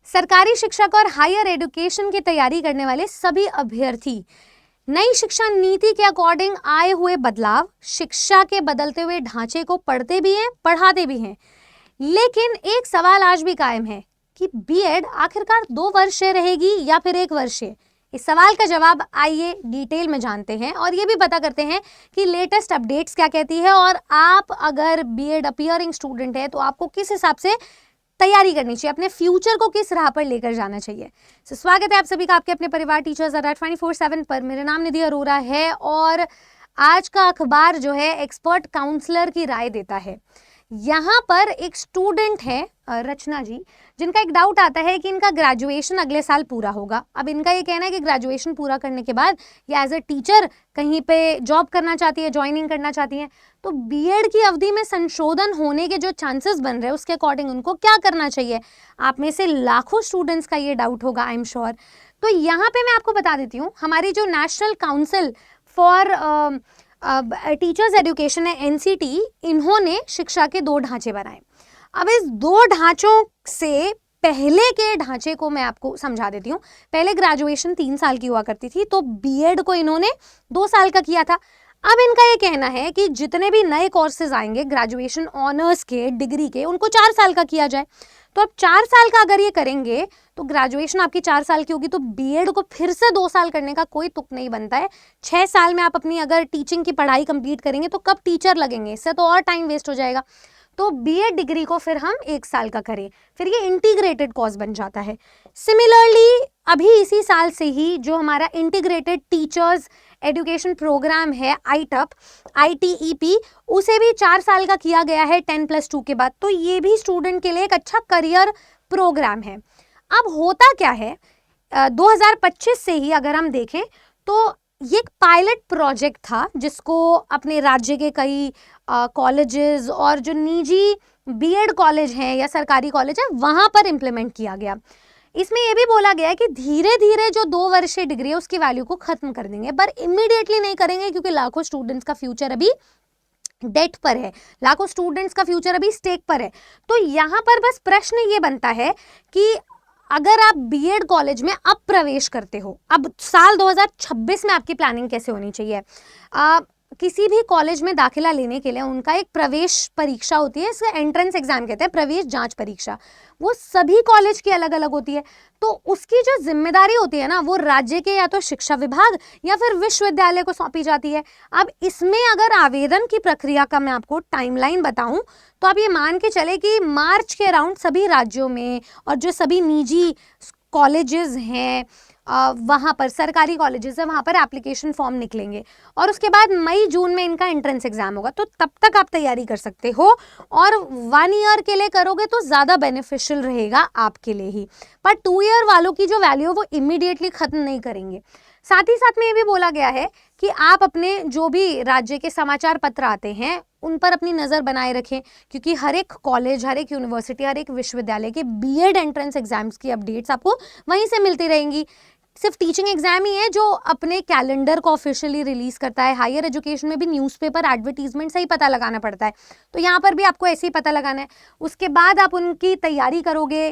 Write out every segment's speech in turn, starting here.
सरकारी शिक्षक और हायर एजुकेशन की तैयारी करने वाले सभी अभ्यर्थी नई शिक्षा नीति के अकॉर्डिंग आए हुए बदलाव, शिक्षा के बदलते हुए ढांचे को पढ़ते भी हैं, पढ़ाते भी हैं। लेकिन एक सवाल आज भी कायम है कि बीएड आखिरकार 2 वर्ष रहेगी या फिर 1 वर्ष? इस सवाल का जवाब आइए डिटेल में जानते हैं और ये भी पता करते हैं कि लेटेस्ट अपडेट्स क्या कहती है और आप अगर बीएड अपीयरिंग स्टूडेंट है तो आपको किस हिसाब से तैयारी करनी चाहिए, अपने फ्यूचर को किस राह पर लेकर जाना चाहिए। स्वागत है आप सभी का आपके अपने परिवार टीचर्स अड्डा 24/7 पर। मेरा नाम निधि अरोरा है और आज का अखबार जो है एक्सपर्ट काउंसलर की राय देता है। यहाँ पर एक स्टूडेंट है रचना जी, जिनका एक डाउट आता है कि इनका ग्रेजुएशन अगले साल पूरा होगा। अब इनका ये कहना है कि ग्रेजुएशन पूरा करने के बाद ये एज ए टीचर कहीं पे जॉब करना चाहती है, ज्वाइनिंग करना चाहती है, तो बीएड की अवधि में संशोधन होने के जो चांसेस बन रहे हैं उसके अकॉर्डिंग उनको क्या करना चाहिए। आप में से लाखों स्टूडेंट्स का ये डाउट होगा, आई एम श्योर। तो यहाँ पे मैं आपको बता देती हूँ, हमारी जो national council for teachers education है, एनसीटी, इन्होंने शिक्षा के 2 ढांचे बनाए। अब इस 2 ढांचों से पहले के ढांचे को मैं आपको समझा देती हूँ। पहले ग्रेजुएशन 3 साल की हुआ करती थी, तो बीएड को इन्होंने 2 साल का किया था। अब इनका ये कहना है कि जितने भी नए कोर्सेज आएंगे ग्रेजुएशन ऑनर्स के, डिग्री के, उनको 4 साल का किया जाए। तो अब 4 साल का अगर ये करेंगे तो ग्रेजुएशन आपकी 4 साल की होगी, तो बीएड को फिर से 2 साल करने का कोई तुक नहीं बनता है। 6 साल में आप अपनी अगर टीचिंग की पढ़ाई कंप्लीट करेंगे तो कब टीचर लगेंगे, इससे तो और टाइम वेस्ट हो जाएगा। तो बीएड डिग्री को फिर हम 1 साल का करें, फिर ये इंटीग्रेटेड कोर्स बन जाता है। सिमिलरली अभी इसी साल से ही जो हमारा इंटीग्रेटेड टीचर्स एजुकेशन प्रोग्राम है आईटअप, ITEP, उसे भी 4 साल का किया गया है 10+2 के बाद। तो ये भी स्टूडेंट के लिए एक अच्छा करियर प्रोग्राम है। अब होता क्या है, 2025 से ही अगर हम देखें तो ये एक पायलट प्रोजेक्ट था जिसको अपने राज्य के कई कॉलेजेस और जो निजी बीएड कॉलेज हैं या सरकारी कॉलेज है वहाँ पर इम्प्लीमेंट किया गया। इसमें यह भी बोला गया है कि धीरे धीरे जो 2 वर्षीय डिग्री है उसकी वैल्यू को खत्म कर देंगे, पर इमीडिएटली नहीं करेंगे क्योंकि लाखों स्टूडेंट्स का फ्यूचर अभी डेट पर है, लाखों स्टूडेंट्स का फ्यूचर अभी स्टेक पर है। तो यहाँ पर बस प्रश्न ये बनता है कि अगर आप बीएड कॉलेज में अब प्रवेश करते हो, अब साल 2026 में आपकी प्लानिंग कैसे होनी चाहिए। किसी भी कॉलेज में दाखिला लेने के लिए उनका एक प्रवेश परीक्षा होती है, इसे एंट्रेंस एग्जाम कहते हैं, प्रवेश जांच परीक्षा। वो सभी कॉलेज की अलग अलग होती है, तो उसकी जो जिम्मेदारी होती है ना वो राज्य के या तो शिक्षा विभाग या फिर विश्वविद्यालय को सौंपी जाती है। अब इसमें अगर आवेदन की प्रक्रिया का मैं आपको टाइमलाइन बताऊं तो आप ये मान के चले कि मार्च के अराउंड सभी राज्यों में और जो सभी निजी कॉलेजेस हैं वहाँ पर, सरकारी कॉलेजेस है, वहाँ पर एप्लीकेशन फॉर्म निकलेंगे और उसके बाद मई जून में इनका एंट्रेंस एग्जाम होगा। तो तब तक आप तैयारी कर सकते हो और 1 ईयर के लिए करोगे तो ज़्यादा बेनिफिशियल रहेगा आपके लिए ही। पर 2 ईयर वालों की जो वैल्यू है वो इमीडिएटली खत्म नहीं करेंगे। साथ ही साथ में ये भी बोला गया है कि आप अपने जो भी राज्य के समाचार पत्र आते हैं उन पर अपनी नज़र बनाए रखें, क्योंकि हर एक कॉलेज, हर एक यूनिवर्सिटी, हर एक विश्वविद्यालय के बीएड एंट्रेंस एग्जाम्स की अपडेट्स आपको वहीं से मिलती रहेंगी। सिर्फ टीचिंग एग्जाम ही है जो अपने कैलेंडर को ऑफिशियली रिलीज करता है। हायर एजुकेशन में भी न्यूज़पेपर एडवर्टीजमेंट से ही पता लगाना पड़ता है, तो यहाँ पर भी आपको ऐसे ही पता लगाना है। उसके बाद आप उनकी तैयारी करोगे,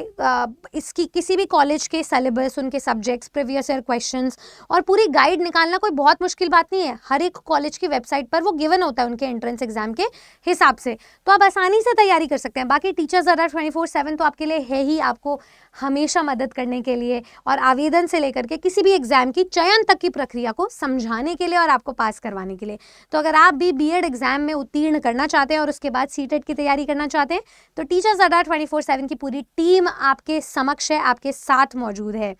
इसकी किसी भी कॉलेज के सिलेबस, उनके सब्जेक्ट्स, प्रीवियस ईयर क्वेश्चंस और पूरी गाइड निकालना कोई बहुत मुश्किल बात नहीं है। हर एक कॉलेज की वेबसाइट पर वो गिवन होता है उनके एंट्रेंस एग्जाम के हिसाब से, तो आप आसानी से तैयारी कर सकते हैं। बाकी टीचर्स अड्डा 24/7 तो आपके लिए है ही, आपको हमेशा मदद करने के लिए और आवेदन से लेकर के किसी भी एग्जाम की चयन तक की प्रक्रिया को समझाने के लिए और आपको पास करवाने के लिए। तो अगर आप भी बीएड एग्जाम में उत्तीर्ण करना चाहते हैं और उसके बाद सीटेट की तैयारी करना चाहते हैं तो टीचर्स अड्डा 24/7 की पूरी टीम आपके समक्ष है, आपके साथ मौजूद है।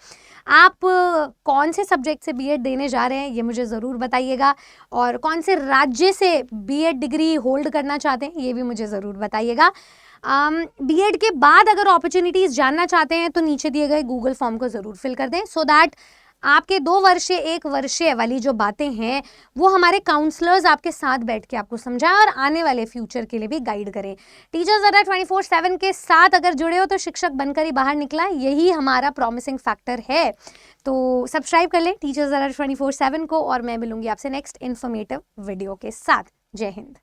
आप कौन से सब्जेक्ट से बीएड देने जा रहे हैं ये मुझे ज़रूर बताइएगा, और कौन से राज्य से बीएड डिग्री होल्ड करना चाहते हैं ये भी मुझे ज़रूर बताइएगा। बीएड के बाद अगर अपॉर्चुनिटीज़ जानना चाहते हैं तो नीचे दिए गए गूगल फॉर्म को ज़रूर फिल कर दें, सो दैट आपके 2 वर्षीय 1 वर्षीय वाली जो बातें हैं वो हमारे काउंसलर्स आपके साथ बैठ के आपको समझाएं और आने वाले फ्यूचर के लिए भी गाइड करें। टीचर्स अड्डा 24/7 के साथ अगर जुड़े हो तो शिक्षक बनकर ही बाहर निकला, यही हमारा प्रॉमिसिंग फैक्टर है। तो सब्सक्राइब कर लें टीचर्स अड्डा 24/7 को और मैं मिलूंगी आपसे नेक्स्ट इन्फॉर्मेटिव वीडियो के साथ। जय हिंद।